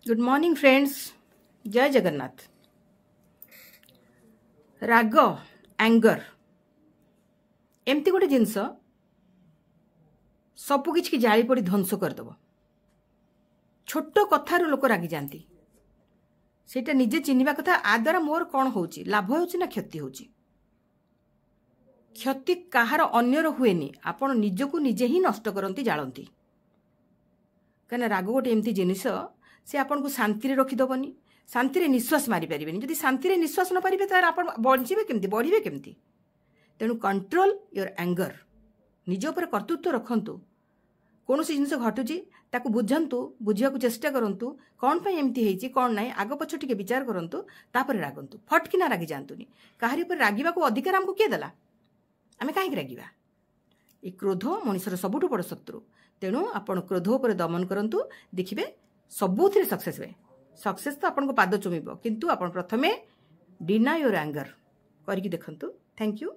Good morning friends, जय जगन्नाथ। राग anger एमती गोटे जिनस सबु किछि जाली पड़ी ध्वंस करदेव। छोट कथार लोक रागी जाती, सेटा निजे चिन्हिबा कथा। आ द्वारा मोर कौन होची, लाभ होची ना क्षति होची। क्षति काहार अन्यर हुएनी, आपण निजको निजे ही नष्ट करती जालती। कहीं राग गोटे एमती जिनिस, से आपन को शांति रखीदबनी, शांति निश्वास मारी पारे। जदि शांति निश्वास न पारे तार आप बचे केमती, बढ़े केमती। तेणु कंट्रोल योर एंगर, निज उपर कर्तृत्व रखंतु। कौन सी जिनिस घटुची ताकू बुझंतु, बुझिया चेष्टा करंतु, कौन पे एमती हेची कौन नाई, आग पछ टिके विचार करंतु, तापर रागंतु। फटकिना रागी जातुनी। काहारी उपर रागिबा को अधिकार हमको किए देला? आमे काहे रागिबा? ए क्रोध मनुष्यर सबुठु बड़ शत्रु। तेणु आपण क्रोध उपर दमन करंतु, देखिबे सबुथिरे सक्सेस हुए। सक्सेस तो आपन को पाद चुमिबो, किंतु आपण प्रथमे डिनाय योर एंगर करके देखंतु। Thank you.